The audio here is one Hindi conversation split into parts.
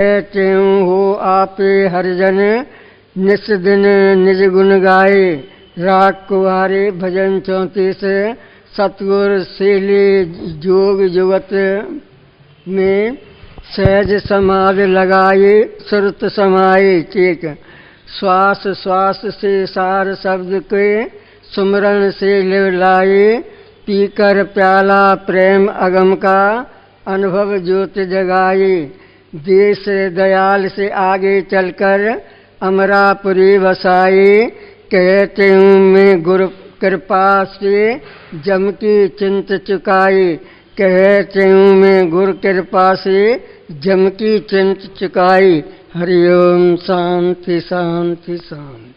त्यों हो आपे हरिजन निस दिन निज गुण गाए। राग कुहारे भजन 34 सतगुर शीली जोग जुगत में सहज समाज लगाए सुरत समाए। चेक श्वास श्वास से सार शब्द के सुमरण से लिव लाए। पीकर प्याला प्रेम अगम का अनुभव ज्योत जगाए। देश दयाल से आगे चलकर अमरापुरी बसाए। कहते हूँ मैं गुरु कृपा से जम की चिंत चुकाए। कहते हूँ मैं गुरु कृपा से जम की चिंत चुकाई। हरिओम शांति शांति शांति।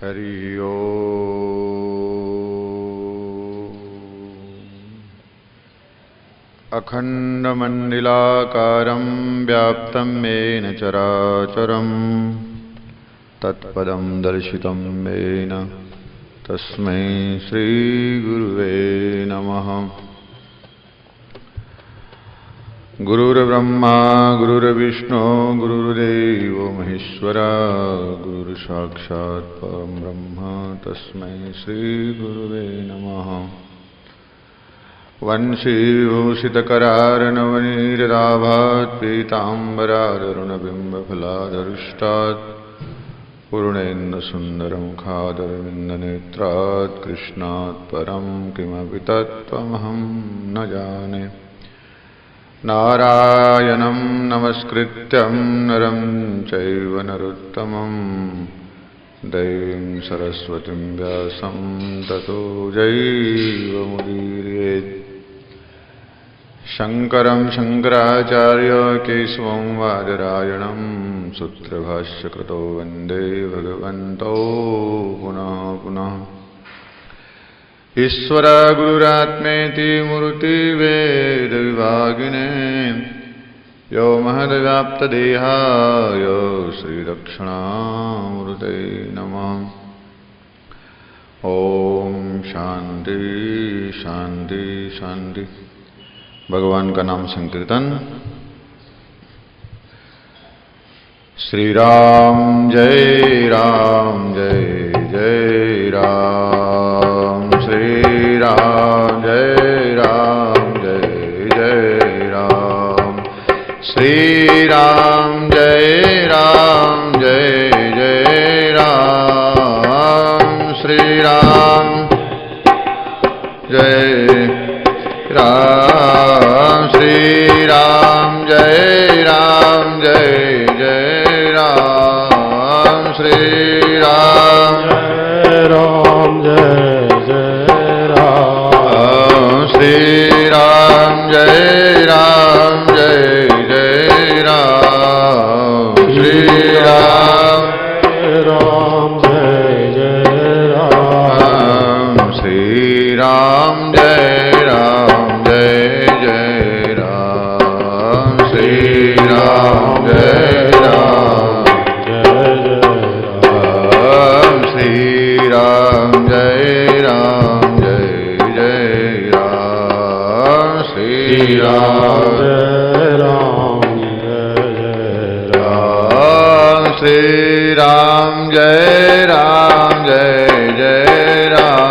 हरि ओम। अखण्डमण्डलाकारं व्याप्तं येन चराचरं तत्पदं दर्शितं येन तस्मै श्रीगुरुवे नमः। गुरुर्ब्रह्मा गुरुर्विष्णु गुरुर्देवो महेश्वरा गुरुर्साक्षात् परं ब्रह्म तस्मै श्रीगुरुवे नमः। वंशीभूषितकरार्णवनीरदाभात् पीताम्बरादरुणबिम्बफलादरुष्टात् पूर्णेन्दुसुन्दरमुखादरविन्दनेत्रात् कृष्णात् परं किमपि तत्त्वमहं न जाने। नारायणं नमस्कृत्यं नरं चैव नरोत्तमं देवीं सरस्वतीं व्यासं ततो जयमुदीरयेत्। शङ्करं शङ्कराचार्य केशवं बादरायणं सूत्रभाष्यकृतो वन्दे भगवन्तो पुनः पुनः। ईश्वर गुरुरात्मेति मूर्तिभेदविभागिने यो महद्व्याप्तदेहाय श्रीदक्षिणामूर्तये नमः। ओम शांति शांति शांति। भगवान का नाम संकीर्तन। श्री राम जय जय राम। श्री राम जय जय राम। श्री राम जय जय राम। श्री राम जय राम। श्री राम जय राम जय जय राम। श्री राम जय राम जय जय राम। श्री राम जय राम जय जय राम। श्री राम जय जय राम। श्री राम जय राम जय जय राम। श्री राम जय राम जय जय राम। श्री राम जय राम जय जय राम। श्री राम जय राम जय जय राम।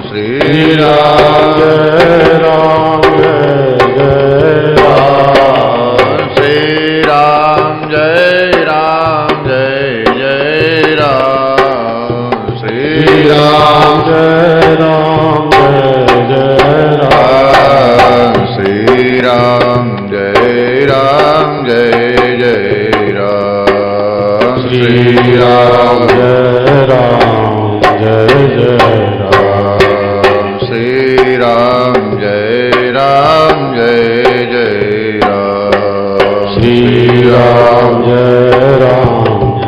श्री राम जय राम जय जय राम। श्री राम जय राम जय जय राम। श्री राम जय राम जय जय राम। श्री राम जय राम जय जय राम। श्री राम जय राम जय जय राम। श्री राम जय राम जय जय राम। श्री राम जय राम जय जय राम। श्री राम जय राम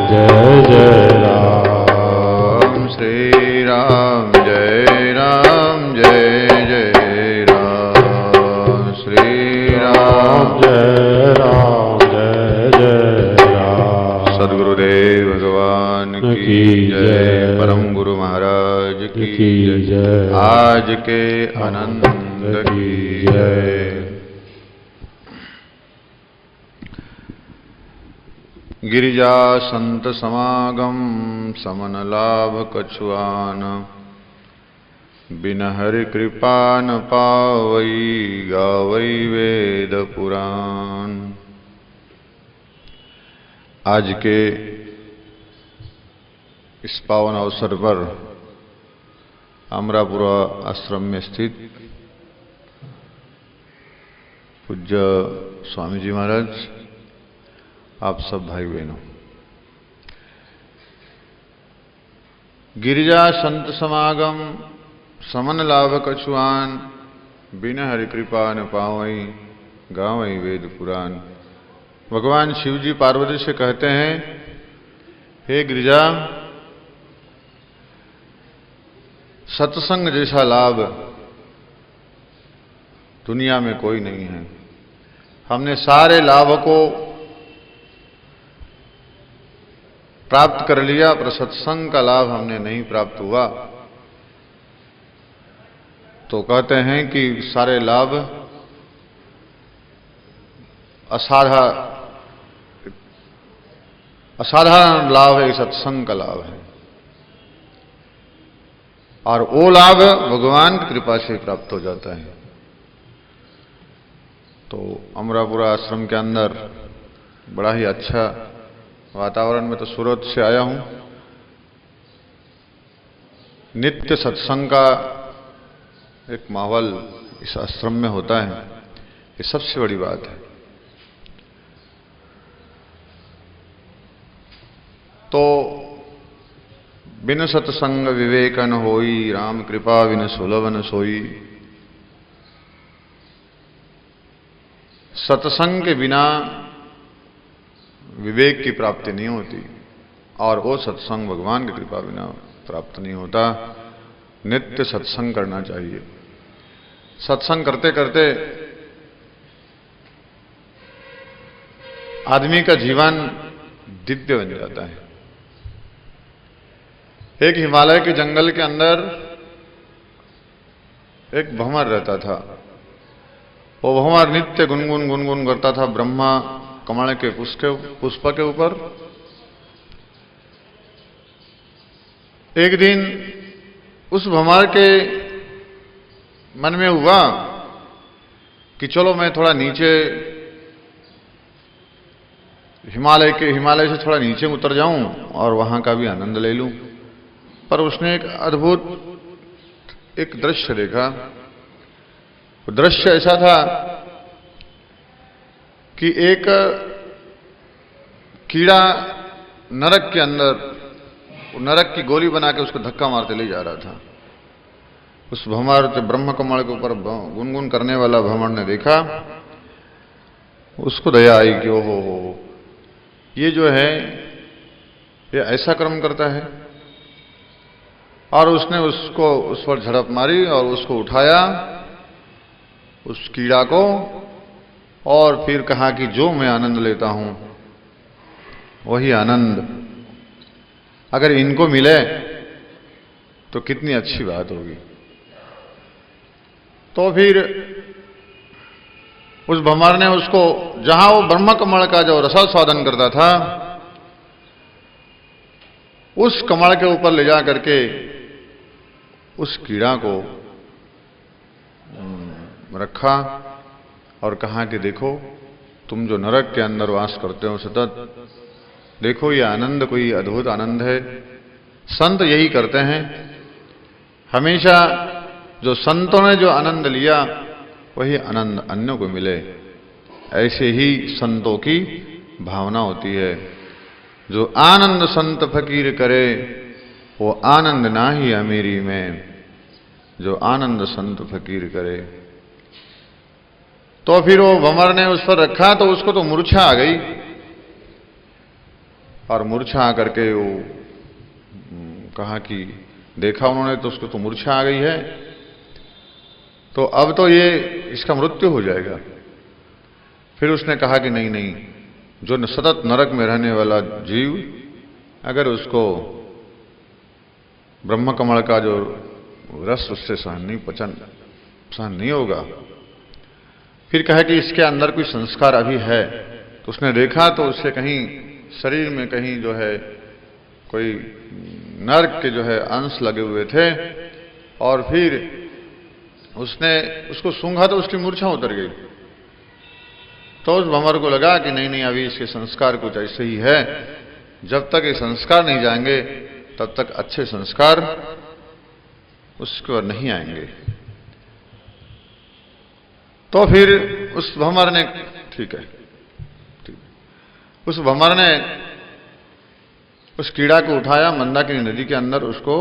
जय जय राम। श्री राम जय राम जय जय राम। श्री राम जय राम जय जय राम। सद्गुरुदेव भगवान की जय। परम गुरु महाराज की जय। आज के आनंद की जय। गिरिजा संत समागम समन लाभ कछुआन। बिन हरि कृपा न पावई गावई वेद पुराण। आज के इस पावन अवसर पर अमरापुरा आश्रम में स्थित पूज्य स्वामी जी महाराज, आप सब भाई बहनों, गिरिजा संत समागम समन लाभ कछुआन। बिन हरि कृपा न पावई गावई वेद पुराण। भगवान शिव जी पार्वती से कहते हैं, हे गिरिजा, सत्संग जैसा लाभ दुनिया में कोई नहीं है। हमने सारे लाभ को प्राप्त कर लिया, पर सत्संग का लाभ हमने नहीं प्राप्त हुआ। तो कहते हैं कि सारे लाभ असाधारण लाभ है, सत्संग का लाभ है। और वो लाभ भगवान की कृपा से प्राप्त हो जाता है। तो अमरापुरा आश्रम के अंदर बड़ा ही अच्छा वातावरण में, तो सूरत से आया हूं। नित्य सत्संग का एक माहौल इस आश्रम में होता है, ये सबसे बड़ी बात है। तो बिन सत्संग विवेकन होई, राम कृपा बिन सुलभन सोई। सत्संग के बिना विवेक की प्राप्ति नहीं होती, और वो सत्संग भगवान की कृपा बिना प्राप्त नहीं होता। नित्य सत्संग करना चाहिए। सत्संग करते करते आदमी का जीवन दिव्य बन जाता है। एक हिमालय के जंगल के अंदर एक भंवर रहता था। वो भंवर नित्य गुनगुन गुनगुन करता था ब्रह्मा कमल के पुष्प के ऊपर। एक दिन उस भंवर के मन में हुआ कि चलो मैं थोड़ा नीचे हिमालय से थोड़ा नीचे उतर जाऊं और वहां का भी आनंद ले लूं। पर उसने एक अद्भुत एक दृश्य देखा। वो दृश्य ऐसा था कि एक कीड़ा नरक के अंदर नरक की गोली बना के उसको धक्का मारते ले जा रहा था। उस भंवर ब्रह्म कमल के ऊपर गुनगुन करने वाला भंवर ने देखा, उसको दया आई कि ओहो ये जो है ये ऐसा कर्म करता है। और उसने उसको उस पर झड़प मारी और उसको उठाया, उस कीड़ा को, और फिर कहा कि जो मैं आनंद लेता हूं वही आनंद अगर इनको मिले तो कितनी अच्छी बात होगी। तो फिर उस भंवर ने उसको, जहां वो ब्रह्म कमल का जो रसास्वादन करता था, उस कमल के ऊपर ले जा करके उस कीड़ा को रखा और कहा कि देखो तुम जो नरक के अंदर वास करते हो सतत, देखो ये आनंद कोई अद्भुत आनंद है। संत यही करते हैं, हमेशा जो संतों ने जो आनंद लिया वही आनंद अन्यों को मिले। ऐसे ही संतों की भावना होती है। जो आनंद संत फकीर करे वो आनंद ना ही अमीरी में, जो आनंद संत फकीर करे। तो फिर वो भंवर ने उस पर रखा तो उसको तो मूर्छा आ गई, और मूर्छा आकर के वो कहा कि देखा उन्होंने तो उसको तो मूर्छा आ गई है, तो अब तो ये इसका मृत्यु हो जाएगा। फिर उसने कहा कि नहीं नहीं, जो सतत नरक में रहने वाला जीव अगर उसको ब्रह्म कमल का जो रस उससे सहन नहीं होगा। फिर कहा कि इसके अंदर कोई संस्कार अभी है। तो उसने देखा तो उससे कहीं शरीर में कहीं जो है कोई नरक के जो है अंश लगे हुए थे, और फिर उसने उसको सूंघा तो उसकी मूर्छा उतर गई। तो उस भंवर को लगा कि नहीं नहीं, अभी इसके संस्कार कुछ ऐसे ही है, जब तक ये संस्कार नहीं जाएंगे तब तक अच्छे संस्कार उसके ऊपर नहीं आएंगे। तो फिर उस भंवर ने, ठीक है, उस भंवर ने उस कीड़ा को उठाया, मंदाकिनी नदी के अंदर उसको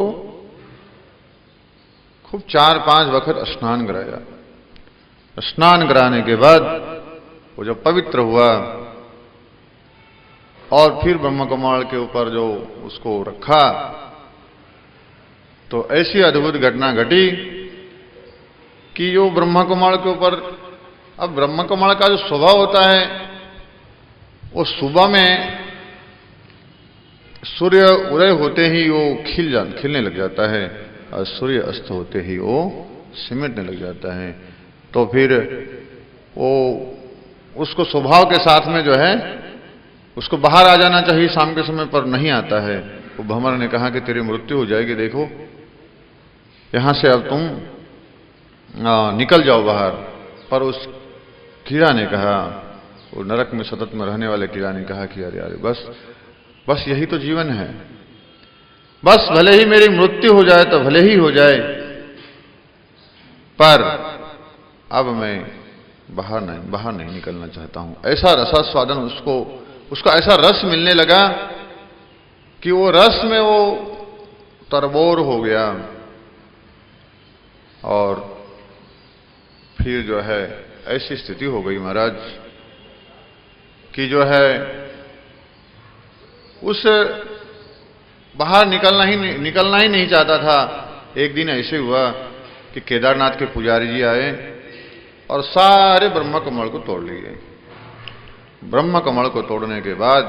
खूब 4-5 वक्त स्नान कराया। स्नान कराने के बाद वो जब पवित्र हुआ और फिर ब्रह्म कमल के ऊपर जो उसको रखा, तो ऐसी अद्भुत घटना घटी कि जो ब्रह्म कमल के ऊपर, अब ब्रह्म कमल का जो स्वभाव होता है वो सुबह में सूर्य उदय होते ही वो खिलने लग जाता है, और सूर्य अस्त होते ही वो सिमटने लग जाता है। तो फिर वो उसको स्वभाव के साथ में जो है उसको बाहर आ जाना चाहिए शाम के समय पर, नहीं आता है। वो भंवर ने कहा कि तेरी मृत्यु हो जाएगी, देखो यहां से अब तुम निकल जाओ बाहर। पर उस कीड़ा ने कहा, वो नरक में सतत में रहने वाले कीड़ा ने कहा कि अरे बस यही तो जीवन है, बस भले ही मेरी मृत्यु हो जाए तो भले ही हो जाए, पर अब मैं बाहर नहीं निकलना चाहता हूं। ऐसा रसास्वादन उसका ऐसा रस मिलने लगा कि वो रस में वो तरबोर हो गया। और फिर जो है ऐसी स्थिति हो गई महाराज कि जो है उस बाहर निकलना ही नहीं चाहता था। एक दिन ऐसे हुआ कि केदारनाथ के पुजारी जी आए और सारे ब्रह्म कमल को तोड़ लिए। ब्रह्म कमल को तोड़ने के बाद,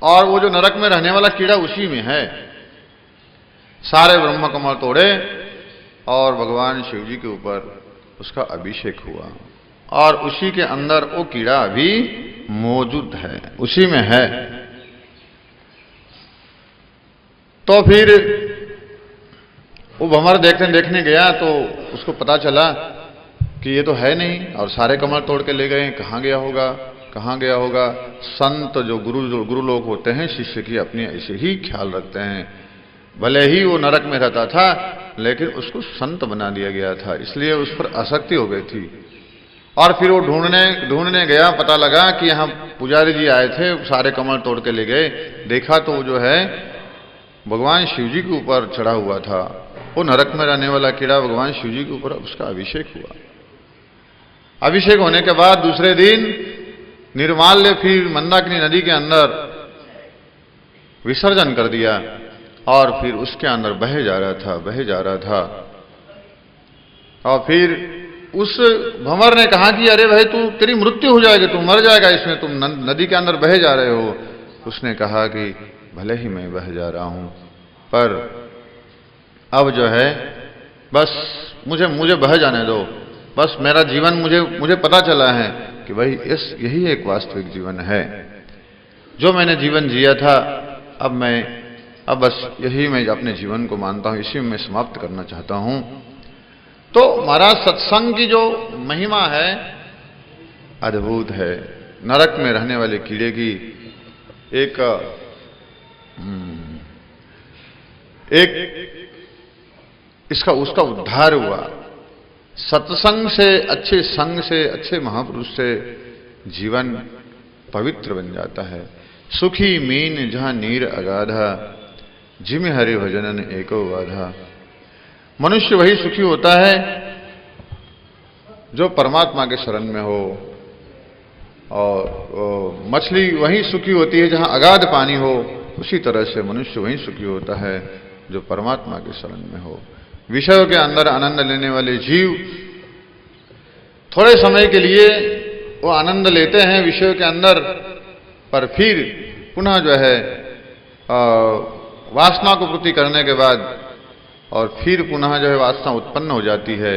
और वो जो नरक में रहने वाला कीड़ा उसी में है, सारे ब्रह्म कमल तोड़े और भगवान शिव जी के ऊपर उसका अभिषेक हुआ, और उसी के अंदर वो कीड़ा अभी मौजूद है, उसी में है। तो फिर वो भंवर देखने गया तो उसको पता चला कि ये तो है नहीं, और सारे कमल तोड़ के ले गए। कहाँ गया होगा। संत जो गुरु लोग होते हैं शिष्य की अपनी ऐसे ही ख्याल रखते हैं। भले ही वो नरक में रहता था, लेकिन उसको संत बना दिया गया था, इसलिए उस पर आसक्ति हो गई थी। और फिर वो ढूंढने गया, पता लगा कि यहाँ पुजारी जी आए थे, सारे कमल तोड़ के ले गए। देखा तो वो जो है भगवान शिव जी के ऊपर चढ़ा हुआ था। वो नरक में रहने वाला कीड़ा भगवान शिव जी के ऊपर उसका अभिषेक हुआ। अभिषेक होने के बाद दूसरे दिन निर्माल्य फिर मंदाकिनी नदी के अंदर विसर्जन कर दिया और फिर उसके अंदर बहे जा रहा था। और फिर उस भंवर ने कहा कि अरे भाई तू, तेरी मृत्यु हो जाएगी, तू मर जाएगा इसमें, तुम नदी के अंदर बहे जा रहे हो। उसने कहा कि भले ही मैं बह जा रहा हूं, पर अब जो है बस मुझे बह जाने दो। बस मेरा जीवन मुझे पता चला है कि भाई यही एक वास्तविक जीवन है। जो मैंने जीवन जिया था, अब बस यही मैं अपने जीवन को मानता हूं, इसी में मैं समाप्त करना चाहता हूं। तो महाराज सत्संग की जो महिमा है अद्भुत है। नरक में रहने वाले कीड़े की एक उसका उद्धार हुआ। सत्संग से, अच्छे संग से, अच्छे महापुरुष से जीवन पवित्र बन जाता है। सुखी मीन जहां नीर अगाधा, जिम हरि भजनन एको बाधा। मनुष्य वही सुखी होता है जो परमात्मा के शरण में हो, और मछली वही सुखी होती है जहां अगाध पानी हो। उसी तरह से मनुष्य वही सुखी होता है जो परमात्मा के शरण में हो। विषयों के अंदर आनंद लेने वाले जीव थोड़े समय के लिए वो आनंद लेते हैं विषयों के अंदर, पर फिर पुनः जो है वासना को पूर्ति करने के बाद और फिर पुनः जो है वासना उत्पन्न हो जाती है,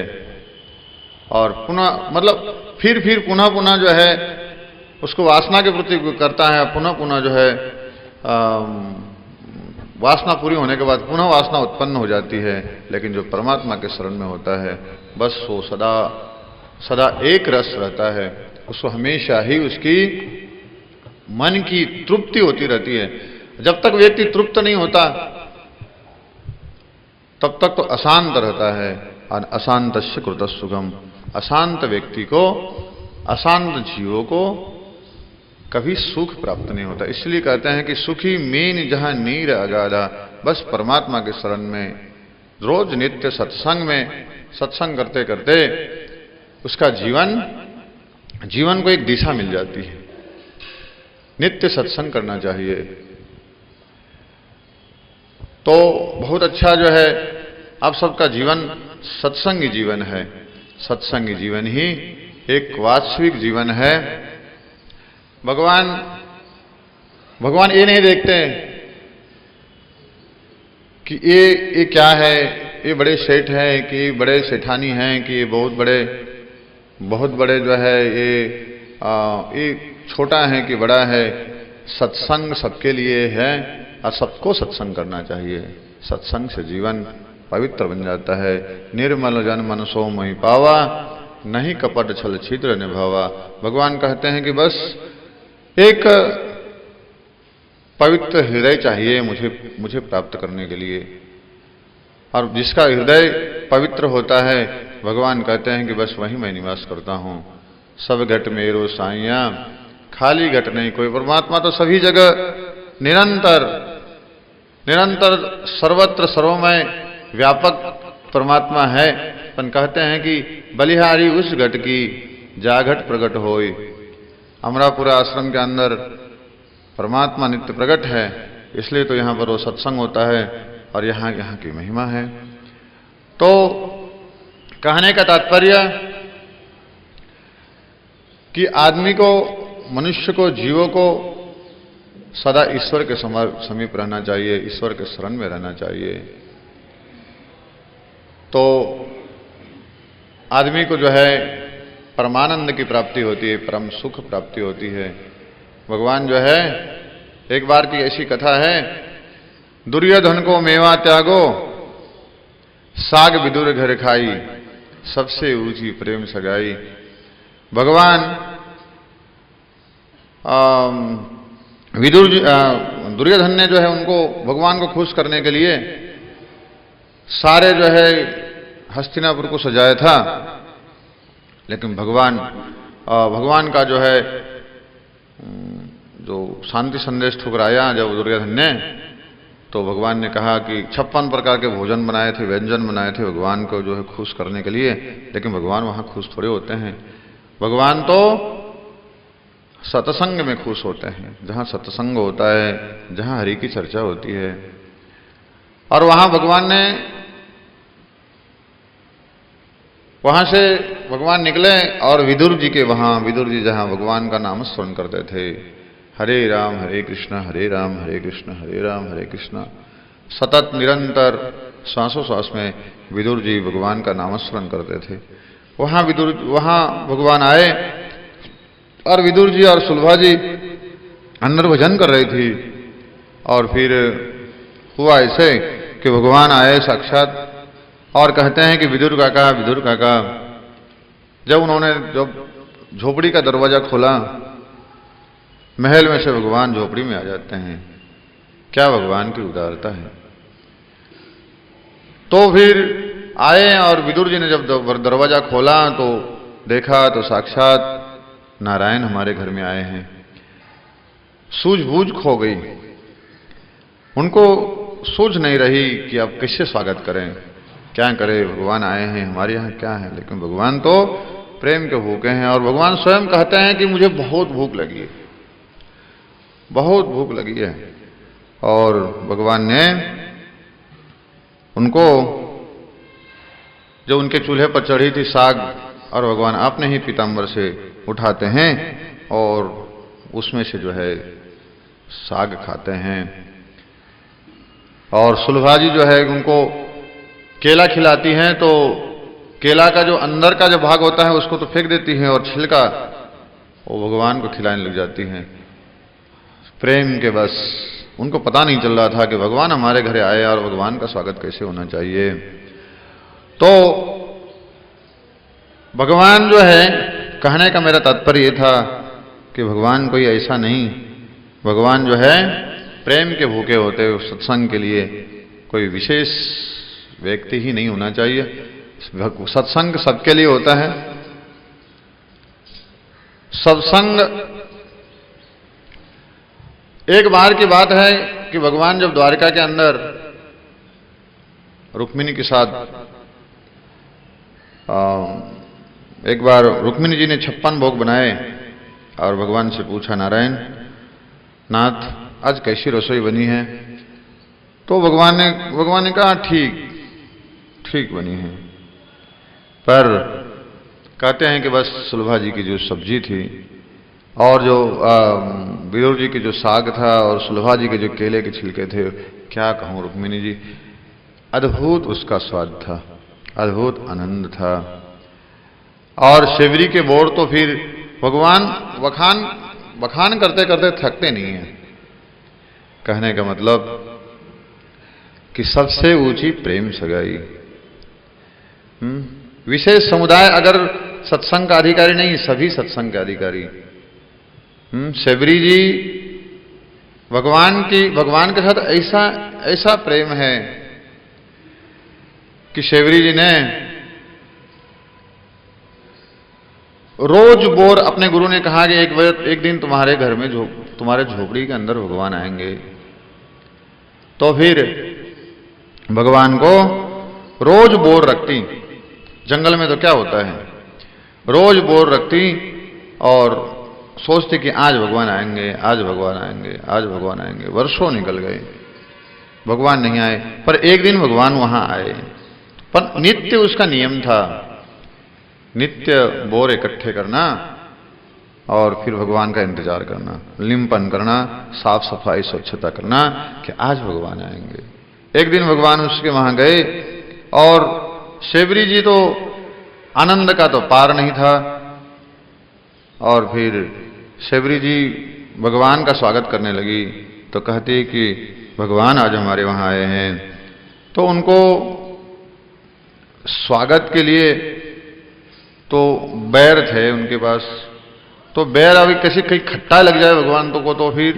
और पुनः मतलब फिर पुनः जो है उसको वासना के प्रति करता है। पुनः जो है वासना पूरी होने के बाद पुनः वासना उत्पन्न हो जाती है। लेकिन जो परमात्मा के शरण में होता है, बस वो सदा एक रस रहता है। उसको हमेशा ही उसकी मन की तृप्ति होती रहती है। जब तक व्यक्ति तृप्त नहीं होता तब तक तो अशांत रहता है। और अशांतस्य कृत सुगम, अशांत व्यक्ति को, अशांत जीवों को कभी सुख प्राप्त नहीं होता। इसलिए कहते हैं कि सुखी मीन जहां नीर अगाधा। बस परमात्मा के शरण में रोज नित्य सत्संग करते करते उसका जीवन को एक दिशा मिल जाती है। नित्य सत्संग करना चाहिए। तो बहुत अच्छा जो है आप सबका जीवन सत्संगी जीवन है। सत्संगी जीवन ही एक वास्तविक जीवन है। भगवान ये नहीं देखते कि ये क्या है, ये बड़े सेठ हैं कि बड़े सेठानी हैं कि ये बहुत बड़े जो है ये छोटा है कि बड़ा है। सत्संग सबके लिए है और सबको सत्संग करना चाहिए। सत्संग से जीवन पवित्र बन जाता है। निर्मल जन मन सो मही पावा, नहीं कपट छल छिद्र निभावा। भगवान कहते हैं कि बस एक पवित्र हृदय चाहिए मुझे प्राप्त करने के लिए। और जिसका हृदय पवित्र होता है, भगवान कहते हैं कि बस वहीं मैं निवास करता हूं। सब घट मेरो साइया, खाली घट नहीं कोई। परमात्मा तो सभी जगह निरंतर सर्वत्र सर्वमय व्यापक परमात्मा है। पर कहते हैं कि बलिहारी उस घट की, जा घट प्रकट होई। अमरापुरा आश्रम के अंदर परमात्मा नित्य प्रकट है, इसलिए तो यहां पर वो सत्संग होता है और यहाँ की महिमा है। तो कहने का तात्पर्य कि आदमी को, मनुष्य को, जीवों को सदा ईश्वर के समीप रहना चाहिए, ईश्वर के शरण में रहना चाहिए। तो आदमी को जो है परमानंद की प्राप्ति होती है, परम सुख प्राप्ति होती है। भगवान जो है, एक बार की ऐसी कथा है, दुर्योधन को मेवा त्यागो, साग विदुर घर खाई, सबसे ऊंची प्रेम सगाई। भगवान दुर्योधन ने जो है उनको, भगवान को खुश करने के लिए सारे जो है हस्तिनापुर को सजाया था, लेकिन भगवान का जो है जो शांति संदेश ठुकराया जब दुर्योधन ने, तो भगवान ने कहा कि 56 प्रकार के भोजन बनाए थे, व्यंजन बनाए थे भगवान को जो है खुश करने के लिए, लेकिन भगवान वहां खुश थोड़े होते हैं। भगवान तो सत्संग में खुश होते हैं, जहां सत्संग होता है, जहां हरि की चर्चा होती है। और वहां से भगवान निकले और विदुर जी के वहां, विदुर जी जहां भगवान का नाम स्मरण करते थे, हरे राम हरे कृष्ण हरे राम हरे कृष्ण हरे राम हरे कृष्ण, सतत निरंतर श्वासों श्वास में विदुर जी भगवान का नाम स्मरण करते थे। वहां भगवान आए और विदुर जी और सुलभा जी अंदर भजन कर रही थी। और फिर हुआ ऐसे कि भगवान आए साक्षात और कहते हैं कि विदुर काका, जब उन्होंने झोपड़ी का दरवाजा खोला, महल में से भगवान झोपड़ी में आ जाते हैं। क्या भगवान की उदारता है। तो फिर आए और विदुर जी ने जब दरवाजा खोला तो देखा तो साक्षात नारायण हमारे घर में आए हैं। सूझबूझ खो गई, उनको सूझ नहीं रही कि अब किससे स्वागत करें, क्या करें, भगवान आए हैं हमारे यहाँ, क्या है। लेकिन भगवान तो प्रेम के भूखे हैं और भगवान स्वयं कहते हैं कि मुझे बहुत भूख लगी है, बहुत भूख लगी है। और भगवान ने उनको, जो उनके चूल्हे पर चढ़ी थी साग, और भगवान अपने ही पीताम्बर से उठाते हैं और उसमें से जो है साग खाते हैं। और सुलभा जी जो है उनको केला खिलाती हैं, तो केला का जो अंदर का जो भाग होता है उसको तो फेंक देती हैं और छिलका वो भगवान को खिलाने लग जाती हैं। प्रेम के बस उनको पता नहीं चल रहा था कि भगवान हमारे घर आए और भगवान का स्वागत कैसे होना चाहिए। तो भगवान जो है, कहने का मेरा तात्पर्य यह था कि भगवान कोई ऐसा नहीं, भगवान जो है प्रेम के भूखे होते हैं। सत्संग के लिए कोई विशेष व्यक्ति ही नहीं होना चाहिए, सत्संग सबके लिए होता है। सत्संग, एक बार की बात है कि भगवान जब द्वारका के अंदर रुक्मिणी के साथ, एक बार रुक्मिणी जी ने 56 भोग बनाए और भगवान से पूछा, नारायण नाथ आज कैसी रसोई बनी है। तो भगवान ने कहा ठीक बनी है, पर कहते हैं कि बस सुलभा जी की जो सब्जी थी और जो विदुर जी की जो साग था और सुलभा जी के जो केले के छिलके थे, क्या कहूं रुक्मिणी जी, अद्भुत उसका स्वाद था, अद्भुत आनंद था। और शेवरी के बोर तो फिर भगवान बखान करते करते थकते नहीं हैं। कहने का मतलब कि सबसे ऊंची प्रेम सगाई। विशेष समुदाय अगर सत्संग का अधिकारी नहीं, सभी सत्संग के अधिकारी। शेवरी जी भगवान के साथ ऐसा प्रेम है कि शेवरी जी ने रोज बोर, अपने गुरु ने कहा कि एक दिन तुम्हारे घर में तुम्हारे झोपड़ी के अंदर भगवान आएंगे। तो फिर भगवान को रोज बोर रखती, जंगल में तो क्या होता है, रोज बोर रखती और सोचती कि आज भगवान आएंगे, आज भगवान आएंगे, आज भगवान आएंगे। वर्षों निकल गए, भगवान नहीं आए, पर एक दिन भगवान वहां आए। पर नित्य उसका नियम था, नित्य बोर इकट्ठे करना और फिर भगवान का इंतजार करना, लिंपन करना, साफ सफाई स्वच्छता करना कि आज भगवान आएंगे। एक दिन भगवान उसके वहां गए और शेवरी जी तो आनंद का तो पार नहीं था। और फिर शेवरी जी भगवान का स्वागत करने लगी तो कहती कि भगवान आज हमारे वहां आए हैं। तो उनको स्वागत के लिए तो बैर थे उनके पास, तो बैर अभी कैसे कहीं खट्टा लग जाए भगवान को, तो फिर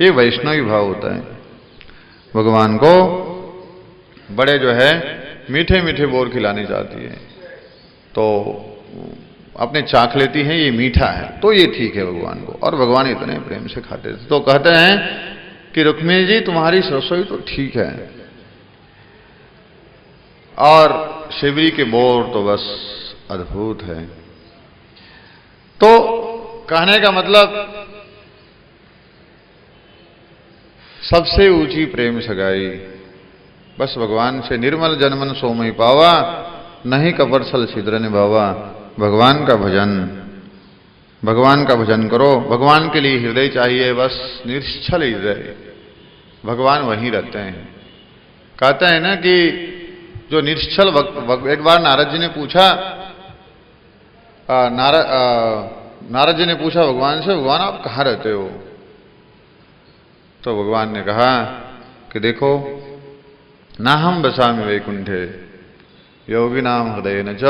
ये वैष्णवी भाव होता है। भगवान को बड़े जो है मीठे मीठे बोर खिलाने जाती है, तो अपने चाख लेती हैं ये मीठा है, तो ये ठीक है भगवान को, और भगवान इतने प्रेम से खाते थे। तो कहते हैं कि रुक्मिणी जी तुम्हारी रसोई तो ठीक है, और शिवरी के बोर तो बस अद्भुत है। तो कहने का मतलब सबसे ऊंची प्रेम सगाई बस भगवान से, निर्मल जनमन सोमय पावा, नहीं कपरसल छिद्र निभावा। भगवान का भजन, भगवान का भजन करो। भगवान के लिए हृदय चाहिए, बस निश्चल हृदय, भगवान वहीं रहते हैं। कहते हैं ना कि जो निश्चल एक बार नारद जी ने पूछा, नारद जी ने पूछा भगवान से, भगवान आप कहाँ रहते हो? तो भगवान ने कहा कि देखो, ना हम बसामि वैकुंठे योगी नाम हृदय न च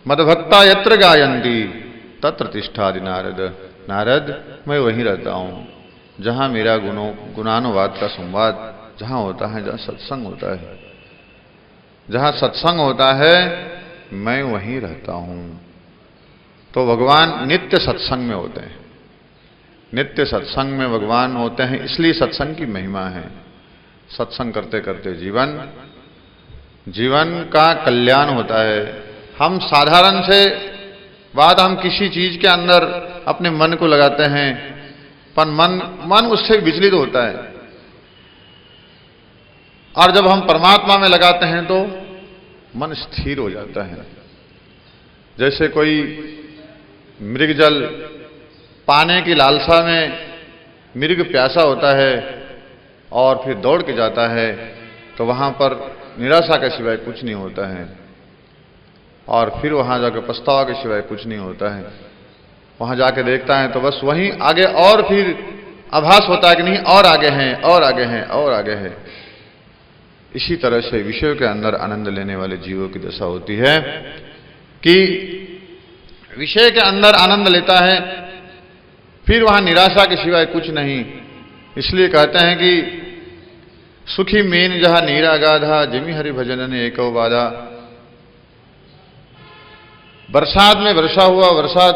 मदभक्ता यत्र गायन्ति तत्र तिष्ठादि नारद। नारद, मैं वहीं रहता हूं जहां मेरा गुणानुवाद का संवाद जहां होता है, जहां सत्संग होता है, जहां सत्संग होता है मैं वहीं रहता हूं। तो भगवान नित्य सत्संग में होते हैं, नित्य सत्संग में भगवान होते हैं, इसलिए सत्संग की महिमा है। सत्संग करते करते जीवन का कल्याण होता है। हम साधारण से बात, हम किसी चीज के अंदर अपने मन को लगाते हैं, पर मन उससे विचलित होता है, और जब हम परमात्मा में लगाते हैं तो मन स्थिर हो जाता है। जैसे कोई मृगजल पाने की लालसा में मृग प्यासा होता है और फिर दौड़ के जाता है, तो वहां पर निराशा के सिवाय कुछ नहीं होता है, और फिर वहां जाकर पछतावा के सिवाय कुछ नहीं होता है। वहां जाके देखता है तो बस वहीं आगे, और फिर आभास होता है कि नहीं, और आगे हैं, और आगे हैं, और आगे है। इसी तरह से विषयों के अंदर आनंद लेने वाले जीवों की दशा होती है कि विषय के अंदर आनंद लेता है, फिर वहां निराशा के सिवाय कुछ नहीं। इसलिए कहते हैं कि सुखी मेन जहां नीरा गाधा, जिमी हरि भजन ने एको बाधा। बरसात में वर्षा हुआ, बरसात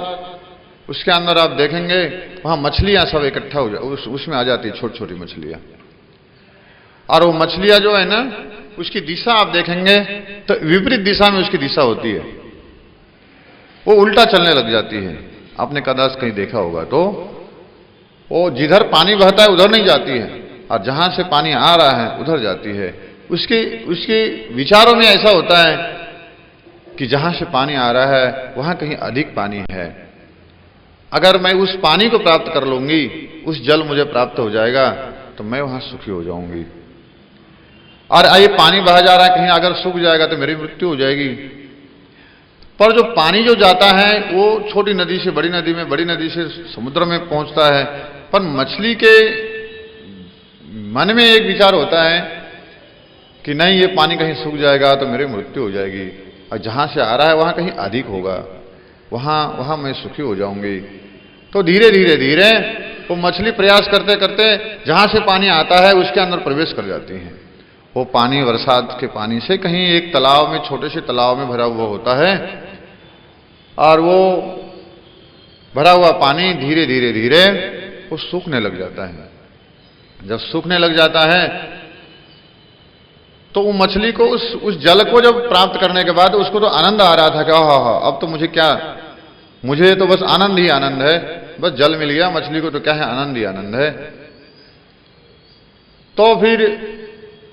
उसके अंदर आप देखेंगे वहां मछलियां सब इकट्ठा हो जाए, उसमें आ जाती छोटी छोटी मछलियां, और वो मछलियां जो है ना, उसकी दिशा आप देखेंगे तो विपरीत दिशा में उसकी दिशा होती है, वो उल्टा चलने लग जाती है। आपने कदाच कहीं देखा होगा, तो वो जिधर पानी बहता है उधर नहीं जाती है, और जहां से पानी आ रहा है उधर जाती है। उसके विचारों में ऐसा होता है कि जहां से पानी आ रहा है वहां कहीं अधिक पानी है, अगर मैं उस पानी को प्राप्त कर लूंगी, उस जल मुझे प्राप्त हो जाएगा, तो मैं वहां सुखी हो जाऊंगी। और ये पानी बहा जा रहा है, कहीं अगर सूख जाएगा तो मेरी मृत्यु हो जाएगी। पर जो पानी जो जाता है वो छोटी नदी से बड़ी नदी में, बड़ी नदी से समुद्र में पहुंचता है, पर मछली के मन में एक विचार होता है कि नहीं, ये पानी कहीं सूख जाएगा तो मेरी मृत्यु हो जाएगी, और जहां से आ रहा है वहां कहीं अधिक होगा, वहां मैं सुखी हो जाऊंगी। तो धीरे धीरे धीरे वो मछली प्रयास करते करते जहां से पानी आता है उसके अंदर प्रवेश कर जाती है। वो पानी बरसात के पानी से कहीं एक तालाब में, छोटे से तालाब में भरा हुआ होता है, और वो भरा हुआ पानी धीरे धीरे धीरे वो सूखने लग जाता है। जब सूखने लग जाता है तो वो मछली को उस जल को जब प्राप्त करने के बाद उसको तो आनंद आ रहा था कि हाँ, अब तो मुझे तो बस आनंद ही आनंद है, बस जल मिल गया, मछली को तो क्या है, आनंद ही आनंद है। तो फिर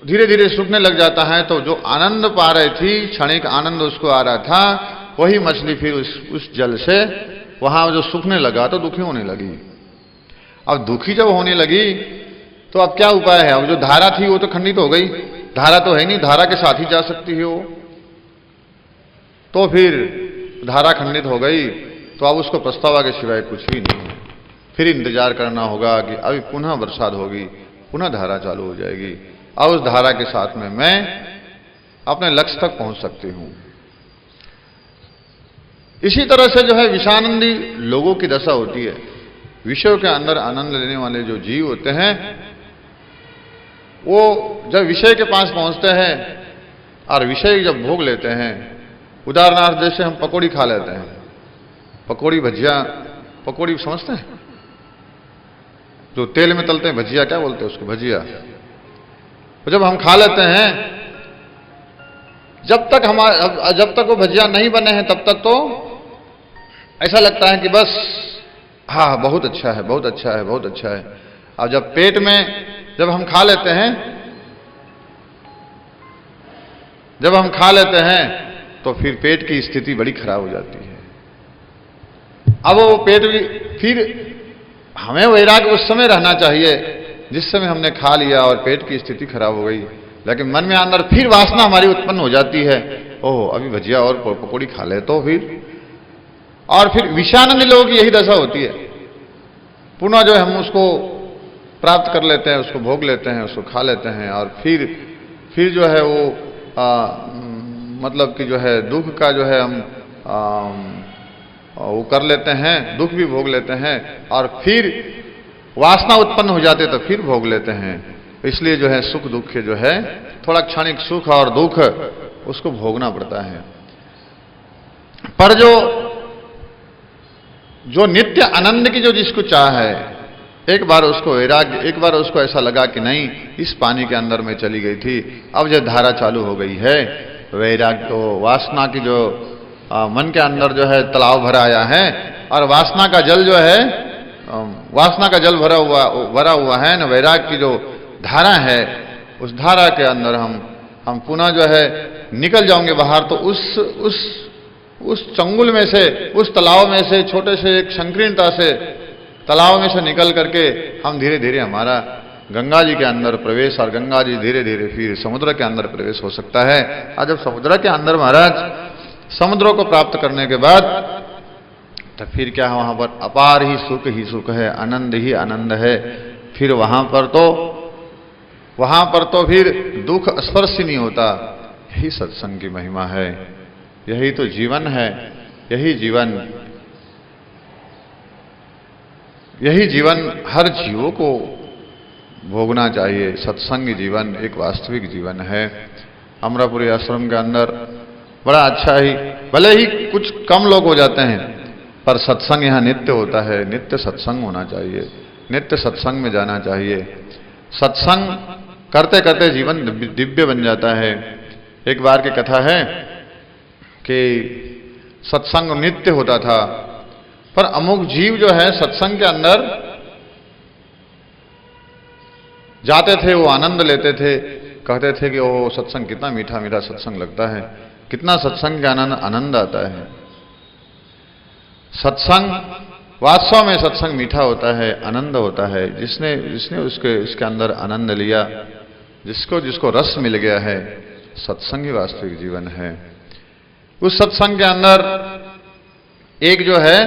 धीरे धीरे सूखने लग जाता है, तो जो आनंद पा रही थी, क्षणिक आनंद उसको आ रहा था, वही मछली फिर उस जल से वहां जो सूखने लगा तो दुखी होने लगी। अब दुखी जब होने लगी तो अब क्या उपाय है? अब जो धारा थी वो तो खंडित हो गई, धारा तो है नहीं, धारा के साथ ही जा सकती है वो। तो फिर धारा खंडित हो गई, तो अब उसको पछतावा के सिवाय कुछ ही नहीं है। फिर इंतजार करना होगा कि अभी पुनः बरसात होगी, पुनः धारा चालू हो जाएगी, और उस धारा के साथ में मैं अपने लक्ष्य तक पहुंच सकती हूं। इसी तरह से जो है विषानंदी लोगों की दशा होती है। विषयों के अंदर आनंद लेने वाले जो जीव होते हैं वो जब विषय के पास पहुंचते हैं और विषय जब भोग लेते हैं, उदाहरणार्थ जैसे हम पकौड़ी खा लेते हैं, पकौड़ी भजिया, पकौड़ी समझते हैं, जो तेल में तलते हैं, भजिया क्या बोलते हैं उसको, भजिया। तो जब हम खा लेते हैं, जब तक वो भजिया नहीं बने हैं तब तक तो ऐसा लगता है कि बस हाँ बहुत अच्छा है, बहुत अच्छा है, बहुत अच्छा है। और जब पेट में जब हम खा लेते हैं, जब हम खा लेते हैं तो फिर पेट की स्थिति बड़ी खराब हो जाती है। अब वो पेट भी फिर हमें वैराग्य उस समय रहना चाहिए जिस समय हमने खा लिया और पेट की स्थिति खराब हो गई, लेकिन मन में अंदर फिर वासना हमारी उत्पन्न हो जाती है, ओह अभी भजिया और पकौड़ी खा ले तो फिर विषानंद लोगों की यही दशा होती है। पुनः जो है हम उसको प्राप्त कर लेते हैं, उसको भोग लेते हैं, उसको खा लेते हैं और फिर जो है वो मतलब कि जो है दुख का जो है हम वो कर लेते हैं, दुख भी भोग लेते हैं और फिर वासना उत्पन्न हो जाते तो फिर भोग लेते हैं। इसलिए जो है सुख दुख के जो है थोड़ा क्षणिक सुख और दुख उसको भोगना पड़ता है। पर जो नित्य आनंद की जो जिसको चाह है, एक बार उसको वैराग्य, एक बार उसको ऐसा लगा कि नहीं इस पानी के अंदर में चली गई थी, अब जो धारा चालू हो गई है, वैराग्य तो वासना की जो मन के अंदर जो है तालाब भरा आया है और वासना का जल जो है, वासना का जल भरा हुआ है न, वैराग्य की जो धारा है उस धारा के अंदर हम पुनः जो है निकल जाओगे बाहर, तो उस चंगुल में से, उस तालाब में से, छोटे से एक संकीर्णता से तालाब में से निकल करके हम धीरे धीरे हमारा गंगा जी के अंदर प्रवेश, और गंगा जी धीरे धीरे फिर समुद्र के अंदर प्रवेश हो सकता है। और जब समुद्र के अंदर महाराज समुद्रों को प्राप्त करने के बाद तो फिर क्या है, वहां पर अपार ही सुख है, आनंद ही आनंद है। फिर वहां पर तो फिर दुख स्पर्श ही नहीं होता। यही सत्संग की महिमा है, यही तो जीवन है, यही जीवन हर जीवों को भोगना चाहिए। सत्संग जीवन एक वास्तविक जीवन है। अमरापुरी आश्रम के अंदर बड़ा अच्छा ही, भले ही कुछ कम लोग हो जाते हैं, पर सत्संग यहाँ नित्य होता है। नित्य सत्संग होना चाहिए, नित्य सत्संग में जाना चाहिए। सत्संग करते करते जीवन दिव्य बन जाता है। एक बार की कथा है कि सत्संग नित्य होता था, पर अमुक जीव जो है सत्संग के अंदर जाते थे, वो आनंद लेते थे, कहते थे कि ओह सत्संग कितना मीठा मीठा सत्संग लगता है, कितना सत्संग का आनंद आता है। सत्संग वास्तव में सत्संग मीठा होता है, आनंद होता है। जिसने उसके अंदर आनंद लिया, जिसको रस मिल गया है, सत्संग ही वास्तविक जीवन है। उस सत्संग के अंदर एक जो है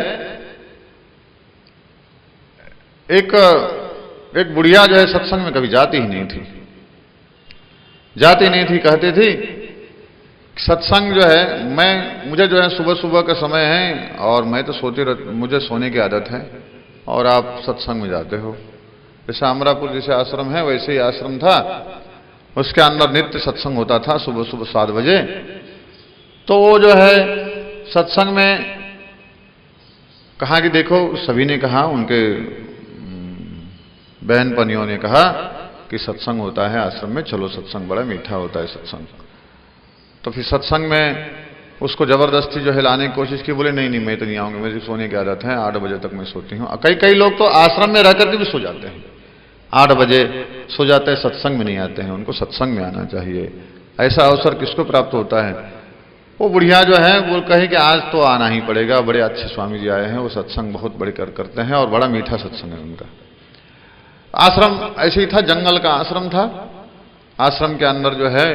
एक बुढ़िया जो है सत्संग में कभी जाती ही नहीं थी, कहती थी सत्संग जो है मुझे जो है सुबह का समय है और मैं तो मुझे सोने की आदत है और आप सत्संग में जाते हो। जैसे अमरापुर जैसे आश्रम है वैसे ही आश्रम था, उसके अंदर नित्य सत्संग होता था सुबह 7 बजे। तो वो जो है सत्संग में कहा कि देखो, सभी ने कहा, उनके बहन पनियों ने कहा कि सत्संग होता है आश्रम में, चलो सत्संग बड़ा मीठा होता है सत्संग। तो फिर सत्संग में उसको जबरदस्ती जो है लाने की कोशिश की। बोले नहीं मैं तो नहीं आऊंगा, मेरी सोने की आदत है, 8 बजे तक मैं सोती हूँ। कई लोग तो आश्रम में रह करके भी सो जाते हैं, 8 बजे सो जाते हैं, सत्संग में नहीं आते हैं। उनको सत्संग में आना चाहिए। ऐसा अवसर किसको प्राप्त होता है? वो बुढ़िया जो है वो कहे कि आज तो आना ही पड़ेगा, बड़े अच्छे स्वामी जी आए हैं, वो सत्संग बहुत बड़े करते हैं और बड़ा मीठा सत्संग है उनका। आश्रम ऐसे ही था, जंगल का आश्रम था। आश्रम के अंदर जो है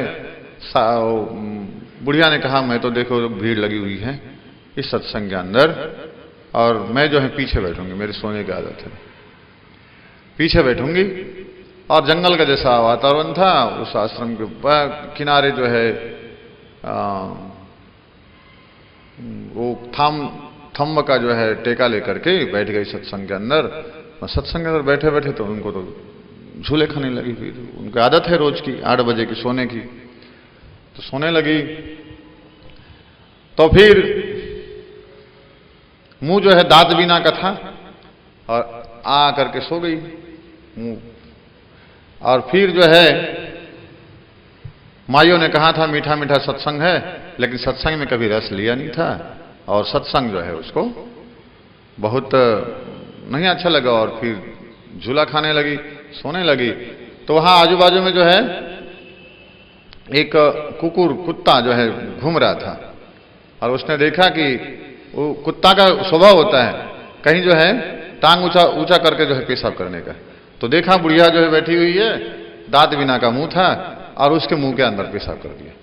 बुढ़िया ने कहा मैं तो देखो भीड़ लगी हुई है इस सत्संग के अंदर और मैं जो है पीछे बैठूंगी, मेरी सोने की आदत है, पीछे बैठूंगी। और जंगल का जैसा वातावरण था, उस आश्रम के किनारे जो है वो थंब का जो है टेका लेकर के बैठ गई सत्संग के अंदर। सत्संग के अंदर बैठे बैठे तो उनको तो झूले खाने लगी। फिर उनकी आदत है रोज की 8 बजे की सोने की, तो सोने लगी। तो फिर मुंह जो है दांत बीना का था और आ करके सो गई मुंह। और फिर जो है माइयों ने कहा था मीठा मीठा सत्संग है, लेकिन सत्संग में कभी रस लिया नहीं था और सत्संग जो है उसको बहुत नहीं अच्छा लगा और फिर झूला खाने लगी, सोने लगी। तो वहां आजू बाजू में जो है एक कुत्ता जो है घूम रहा था और उसने देखा कि वो कुत्ता का स्वभाव होता है कहीं जो है टांग ऊंचा ऊंचा करके जो है पेशाब करने का। तो देखा बुढ़िया जो है बैठी हुई है, दांत बिना का मुंह था और उसके मुंह के अंदर पेशाब कर दिया।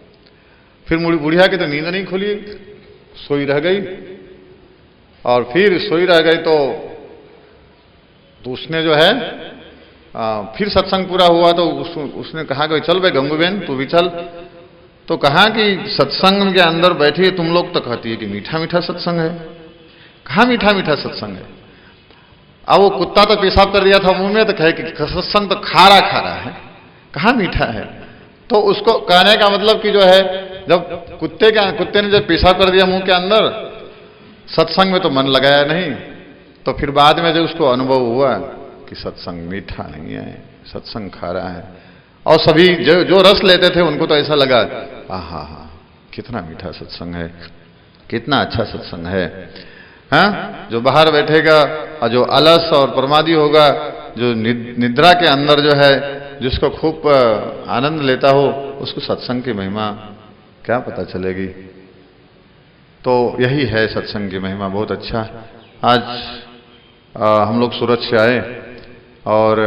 फिर बुढ़िया की तो नींद नहीं खुली, सोई रह गई। और फिर सोई रह गई तो उसने जो है फिर सत्संग पूरा हुआ तो उसने कहा कि चल भाई गंगू बहन तू भी चल। तो कहा कि सत्संग के अंदर बैठी तुम लोग तो कहती है कि मीठा मीठा सत्संग है। कहा मीठा मीठा सत्संग है? अब वो कुत्ता तो पेशाब कर दिया था मुंह में, तो कहे कि सत्संग तो खारा खारा है, कहा मीठा है। तो उसको कहने का मतलब कि जो है जब कुत्ते ने जब पेशाब कर दिया मुंह के अंदर, सत्संग में तो मन लगाया नहीं। तो फिर बाद में जब उसको अनुभव हुआ कि सत्संग मीठा नहीं है, सत्संग खारा है। और सभी जो रस लेते थे उनको तो ऐसा लगा आहा हा कितना मीठा सत्संग है, कितना अच्छा सत्संग है। हाँ, जो बाहर बैठेगा और जो अलस और प्रमादी होगा, जो निद्रा के अंदर जो है जिसको खूब आनंद लेता हो, उसको सत्संग की महिमा क्या पता चलेगी। तो यही है सत्संग की महिमा, बहुत अच्छा। आज हम लोग सूरत से आए और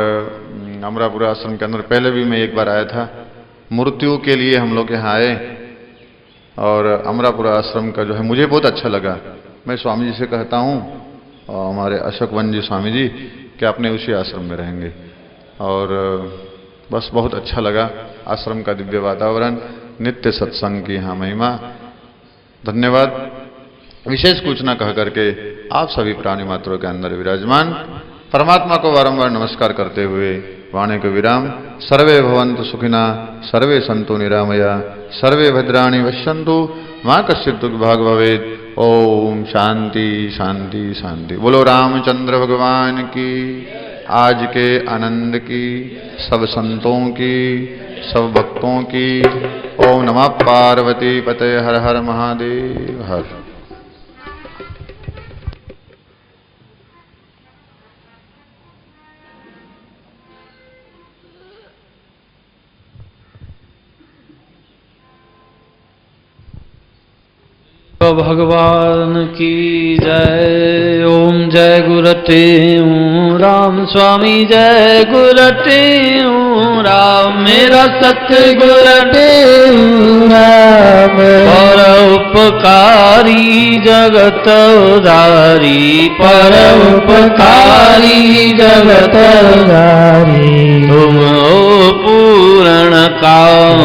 अमरापुरा आश्रम के अंदर पहले भी मैं एक बार आया था, मृत्यु के लिए हम लोग यहाँ आए। और अमरापुरा आश्रम का जो है मुझे बहुत अच्छा लगा। मैं स्वामी जी से कहता हूँ और हमारे अशोक वन जी स्वामी जी कि अपने उसी आश्रम में रहेंगे। और बस बहुत अच्छा लगा आश्रम का दिव्य वातावरण, नित्य सत्संग की यहाँ महिमा। धन्यवाद। विशेष कुछ न कह करके आप सभी प्राणी मात्रों के अंदर विराजमान परमात्मा को बारंबार नमस्कार करते हुए वाणी को विराम। सर्वे भवन्तु सुखिना, सर्वे सन्तु निरामया, सर्वे भद्राणि पश्यन्तु, मां कश्चित् दुर्भाग् भवेत्। ओम शांति शांति शांति। बोलो रामचंद्र भगवान की, आज के आनंद की, सब संतों की, सब भक्तों की। ओम नमः पार्वती पते, हर हर महादेव हर। भगवान की जय। ओम जय गुरते राम स्वामी, जय गुरते राम मेरा सतगुरते राम। पर उपकारी जगत उदारी, पर उपकारी जगत उदारी। तुम ओ पूर्ण काम,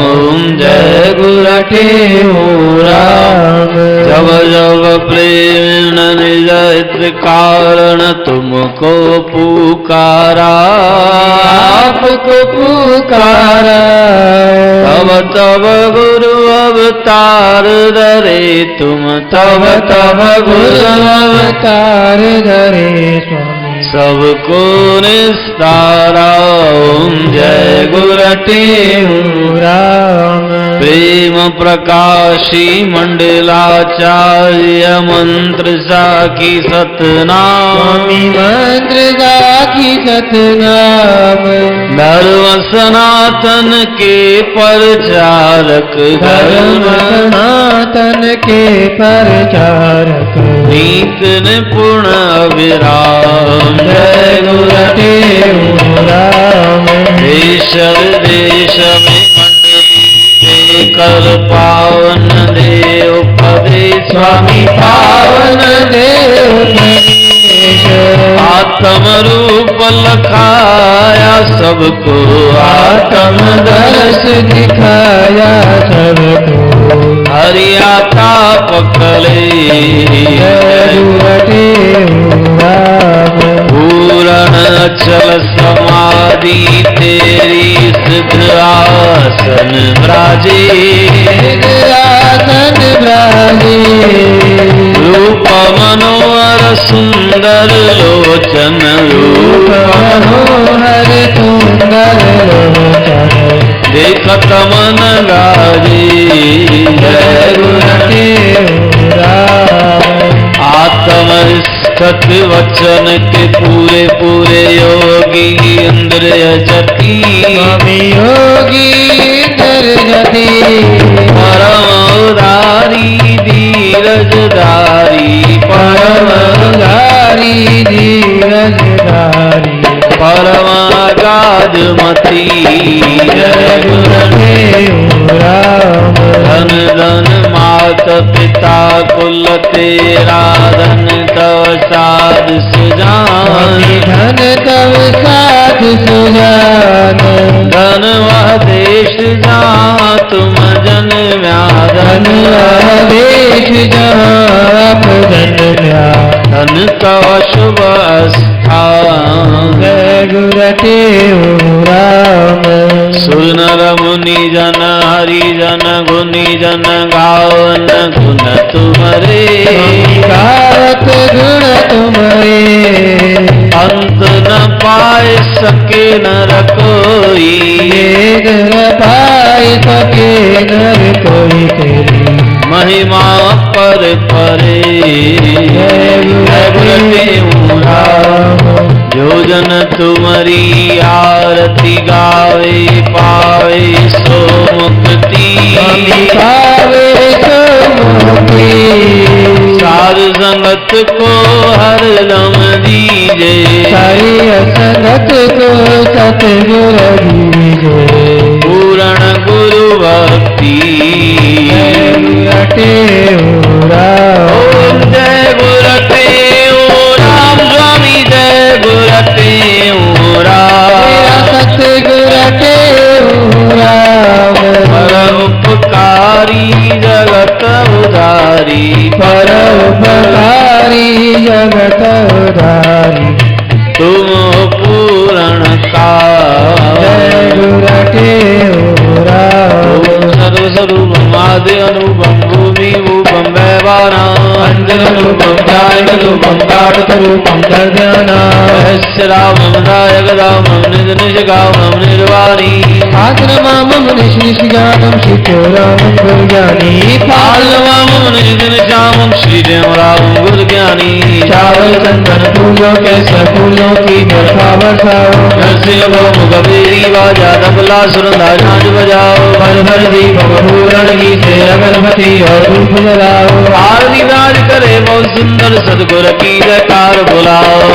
जय गुरते राम। जब जब प्रेम निज कारण तुमको पुकारा, आपको पुकारा। तब तब गुरु अवतार धरे तुम, तब तब गुरु अवतार धरे स्वामी। सबको निस्तारा, ओम जय गुरते राम। प्रेम प्रकाशी मंडलाचार्य, मंत्र साखी सतनाम, मंत्र साखी सतनाम। धर्म सनातन के प्रचारक, धर्म सनातन के प्रचारक। नीत निपुण विराम, जय गुरते राम। देश देश में मंडली कर पावन देव उपदेश, स्वामी पावन देव उपदेश। आत्म रूप लखाया सबको, आत्म दर्श दिखाया सबको। हरियाता पकड़े, जय गुरते राम। पूर्ण अचल समाधि ते आसन ब्राजे आसन ब्राजे रूप मनोहर सुंदर लोचन रूप मनोहर सुंदर लोचन देखत मन गाजे जय गुरुदेव राम आत्मस्थित वचन के पूरे पूरे योगी इंद्रिय जति स्वामी योगी जति परम उदारी धीरजधारी परम उदारी धीरजधारी परम गाजमती जय गुरुदेव राम धन धन मात पिता कुल तेरा धन तव साध सुजान धन तव साध सुजान धन वह देश जहाँ तुम जन्म्या धन देश जाप धन्या धन तव शुभ स्थान जय गुरुदेव राम सुर नर मुनि जन हरि जन गुनी जन गावन गुण तुम्हारे गावत गुण तुम्हारे अंत न पाए सके नर कोई वेद न पाए सके नर कोई तेरी महिमा पर परे जय गुरुदेव राम जो जन तुम्हारी आरती गावे पावे सो मुक्ति पावे सो मुक्ति साध संगत को हर दम दीजे सारी असंगत को सतगुरु दीजे पूर्ण गुरु भक्ति गुरुदेव राम ओम जय गुरुदेव राम स्वामी जय गुरुदेव राम सतगुरुदेव राम परोपकारी जगत उदारी परोपकारी जगत उदारी तुम पूर्ण का जय गुरुदेव राम सर्वस्वरूपम आदि अनुपम भूमि रूपम वैवानां अंजन रूपम ध्यान रूपम काट रूपम दर्शनां रामम दायक रामम निज निज गावम निर्वाणी आश्रमम निश निश ज्ञानम शितो रामम गुरुज्ञानी पालवामम निज निज श्यामम श्री देव राम गुरु ज्ञानी चावल चंदन फूलों के फूलों की वर्षा वर्षाओ नरसिंह मुख बेरी बाजा तबला सुरंदा झांझ बजाओ भर भर दीप पूरण की से अगरबत्ती और धूप जलाओ आरती राज करे बहुत सुंदर सदगुर की जयकार बुलाओ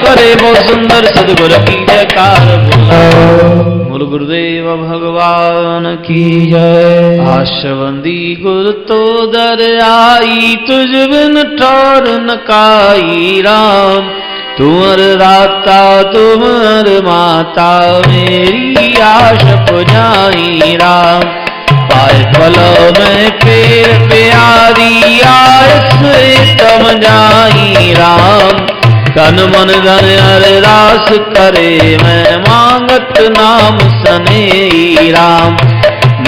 करे बहुत सुंदर सदगुर की जयकार बुलाओ बोल गुरुदेव भगवान की जय आशवंदी गुर तो दर आई तुझ बिन ठौर न काई राम तुमर दाता तुमर माता मेरी आश पुजाई राम पाए पलो में पेर प्यारी आयस तम जाई राम तन मन धन अरदास करे मैं मांगत नाम सने राम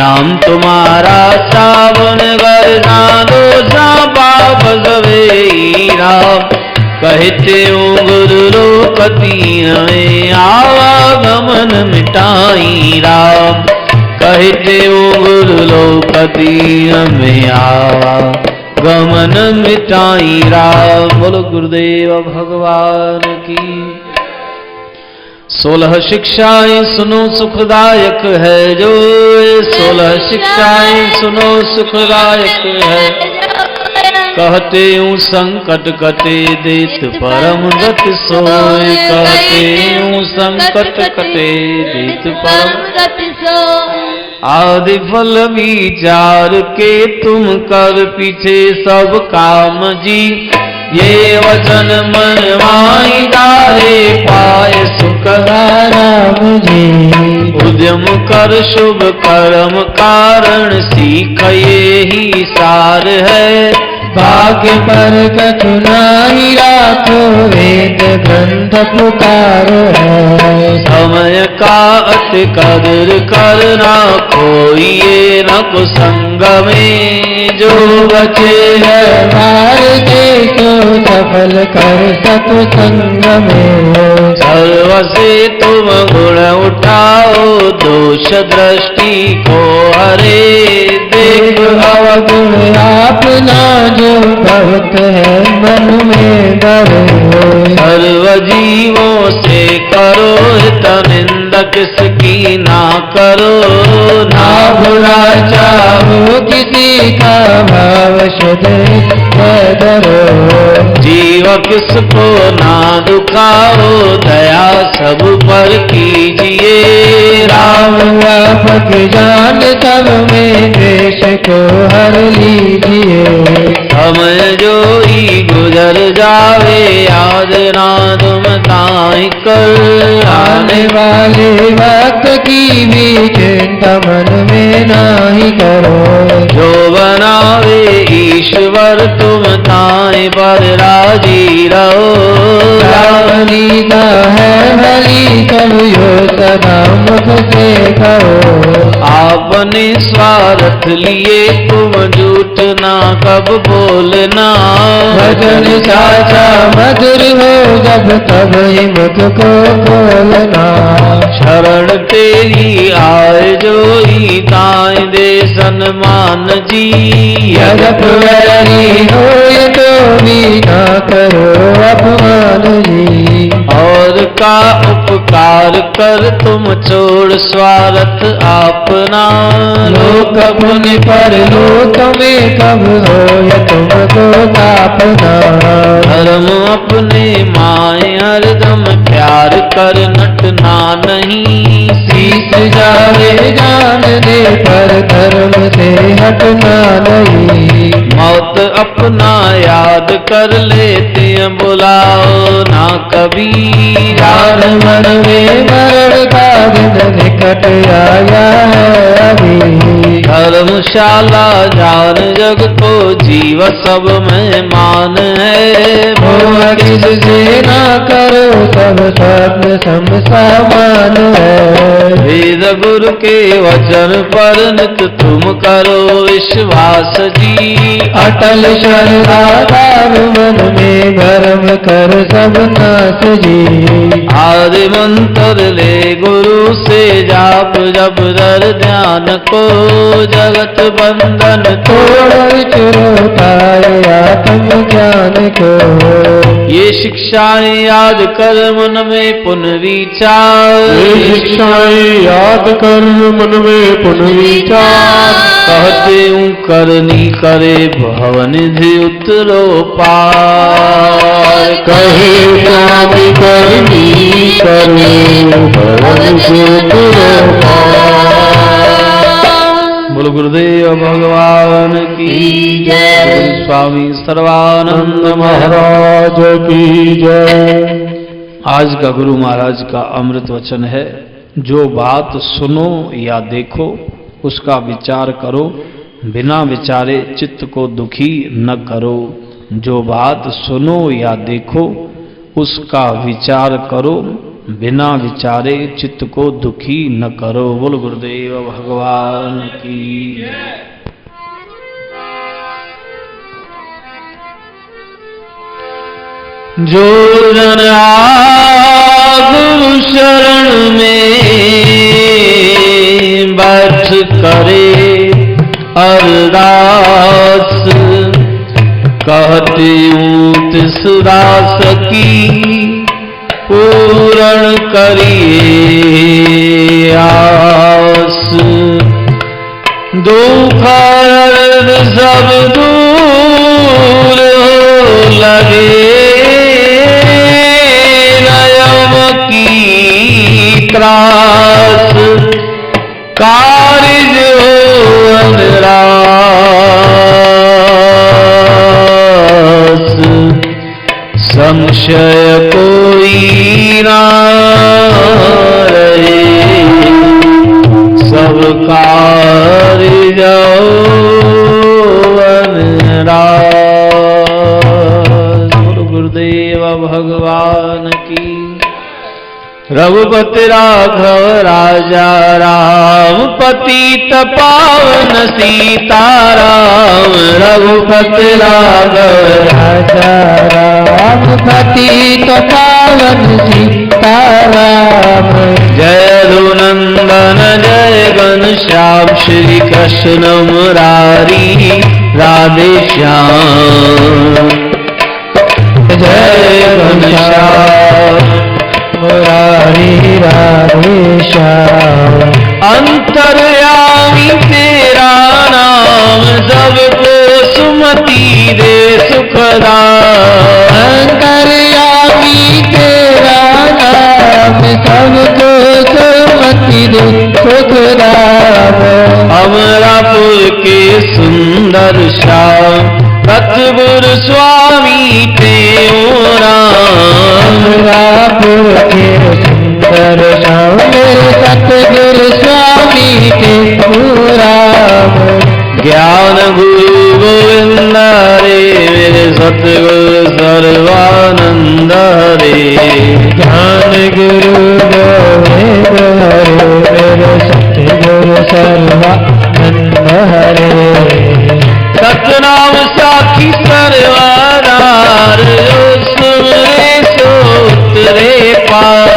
नाम तुम्हारा सावन गरना दो पाप सवे राम कहते गुरु लोकती हमें आवागमन मिटाई राम कहते गुरु लोकती हमें आवागमन मिटाई राम बोलो गुरुदेव भगवान की 16 शिक्षाएं सुनो सुखदायक है जो 16 शिक्षाएं सुनो सुखदायक है कहते हूँ संकट कटे देत परम गति सोए कहते हूँ संकट कटे देत परम गति सोए आदि फल विचार के तुम कर पीछे सब काम जी ये वचन मन माई डारे पाए सुख राम जी उद्यम कर शुभ कर्म कारण सीख ये ही सार है भाग्य पर कछु नाही राखो, वेद ग्रंथ पुकारो है। समय का अति कदर करना, खोइए न कुसंग में। जो बचे है मार दे तो सफल कर सत्संग में। सर्व से तुम गुण उठाओ, दोष दृष्टि को हरे। देख अवगुण आपना, जो भक्त है मन में डरे। सर्व जीवों से करो हित, निंदा किसकी ना करो। ना बुरा चाहो किसी का, भाव शुद्ध करो। जीव किसको ना दुखाओ, दया सब पर कीजिए। राम व्यापक जान सब में, देश को हर लीजिए। समय जो ही गुजर जावे, याद ना तुम ताई कर। आने वाले वक्त की भी चिंता मन में नाही करो। जो बनावे ईश्वर, तुम ताई पर राजी रहो। रावली का है भली, सब यो सदा मुख से कहो। आपने स्वार्थ लिए तुम झूठ ना कब बोलना। भजन साचा मधुर हो, जब तब ही मुख को खोलना। शरण तेरी आए जो ही, ताई दे सन्मान जी। यद्यपि हो ये तो भी ना करो अपमान जी। और का उपकार कर तुम छोड़ स्वार्थ आपना। लोक पुण्य पर लोक में कब हो ये तुमको तापना। धर्म अपने माए हरदम, प्यार कर नटना नहीं। शीश जावे जान दे, पर धर्म से हटना नहीं। मौत अपना याद कर लेते, बुलाओ ना कभी। जान मन में मरण का दिन निकट आया है अभी। धर्मशाला जान जग को, जीव सब में मान है। मोह किससे ना करो, सब स्वप्न सम समान है। वेद गुरु के वचन पर नित तुम करो विश्वास जी। अटल श्रद्धाधार मन में भरम कर सब नाथ जी। आदि मंत्र ले गुरु से जाप, जब दर ध्यान को। जगत बंधन तोड़ चुरो पाए आत्म ज्ञान को। ये शिक्षाएं याद कर मन में पुन विचार। ये शिक्षाएं याद कर मन में पुन विचार। कहते हूँ करनी करे, भवनिधि उतरो पार। कहे स्वामी करनी करे, भवन से तुरो पार। बोल गुरुदेव भगवान की जय। स्वामी सर्वानंद महाराज महाराज की जय। आज का गुरु महाराज का अमृत वचन है, जो बात सुनो या देखो उसका विचार करो, बिना विचारे चित्त को दुखी न करो। जो बात सुनो या देखो उसका विचार करो, बिना विचारे चित्त को दुखी न करो। बोल गुरुदेव भगवान की। जो जन गुरु शरण में बैठ करे अरदास, कहती हूँ तिस दास की पूर्ण करिए आस। दुख सब दूर लगे, नयम की त्रास कार्य निरास। संशय कोई ना रहे, सब कार्य जाओ निरास। रघुपति राघव राजा राम, पतित पावन सीताराम। रघुपति राघव राजा राम, पतित पावन सीताराम। जय रघुनंदन जय घनश्याम, श्री कृष्ण मुरारी राधे श्याम। जय घनश्याम मुरारी राधे श्याम। अंतर्यामी तेरा नाम, सबको सुमति दे सुखदाम। अंतर्यामी तेरा नाम, सबको सुमति दे सुखदाम। अमरापुर के सुंदर श्याम, सतगुरु स्वामी तेरा राम। अमरापुर के सुंदर श्याम, सतगुरु स्वामी तेरा राम। ज्ञान गुरु गोविंद रे, मेरे सतगुरु सर्वानंद रे। ज्ञान गुरु गोविंद हरे, मेरे सतगुरु सर्वानंद हरे। सतनाम साखी सर्वाधार, सुमरे सोतरे पार।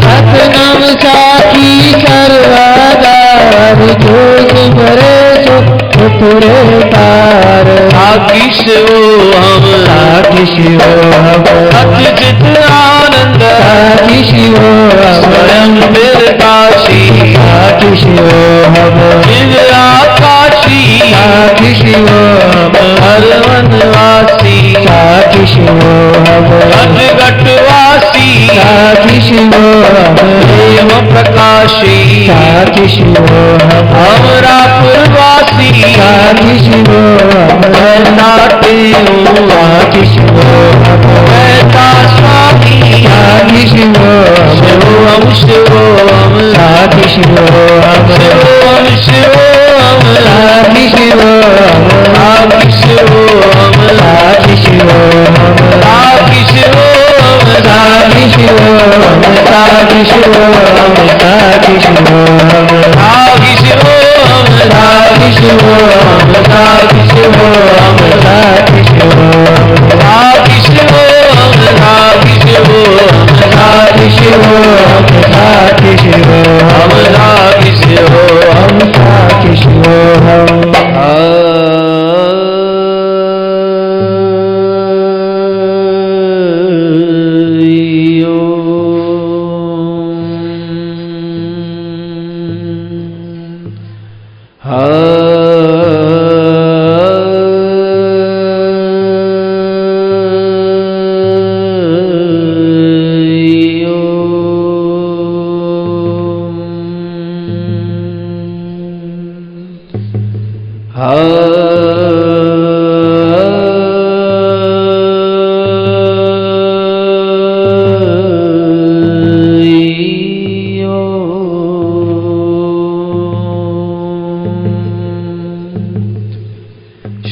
सतनाम साखी सर्वाधार, जो सुमरे सो उतरे पार। साखी शिवो हम, साखी शिवो हम, सच्चित आनंद। साखी शिवो हम, स्वयं बिरकाशी। साखी शिवो हम, दिव्य आकाशी। साखी शिवो हम, हर वनवासी। साखी शिवो हम, घटघटवासी। साखी शिवो हम, प्रेम प्रकाशी। साखी शिवो हम, अमरापुरवासी। साखी शिवो हम, नाटे साखी शिवो हम, स्वामी। साखी शिवो हम, शिवम शिवम, साखी शिवो हम, शिवम शिवम, साखी शिवो हम, साखी शिवम, साखी शिवो हम, साखी शिवम, साखी शिवो हम, साखी शिवो हम, साखी शिवो हम, साखी शिवम, साखी शिवो हम, साखी शिवो हम, साखी शिवो हम, साखी शिवम, साखी शिवम, साखी शिवो हम, साखी शिवो हम, साखी शिवम, साखी शिवो हम।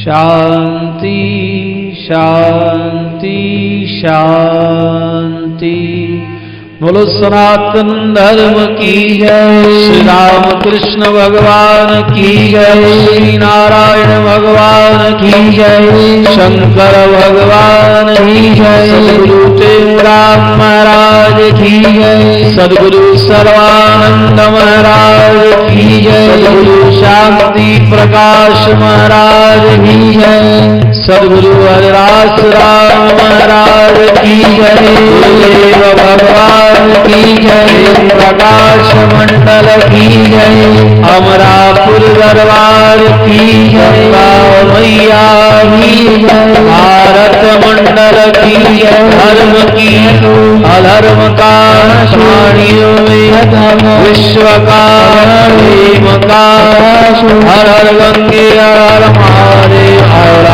शांति शांति शांति। बोलो सनातन धर्म की जय। श्री राम कृष्ण भगवान की जय। श्री नारायण भगवान की जय। शंकर भगवान की जय। सदगुरु टेमराम महाराज की जय। सदगुरु सर्वानंद महाराज की जय। सदगुरु शांति प्रकाश महाराज की जय। सदगुरु हरिदास राम महाराज की जय। गुरुदेव भगवान की जय। प्रकाश मंडल की जय। अमरापुर दरबार की जय। मैया की जय। भारत मंडल की जय। धर्म की अधर्म का प्राणियों में विश्व का प्रेम का। हर हर गंगे हर हर महादेव।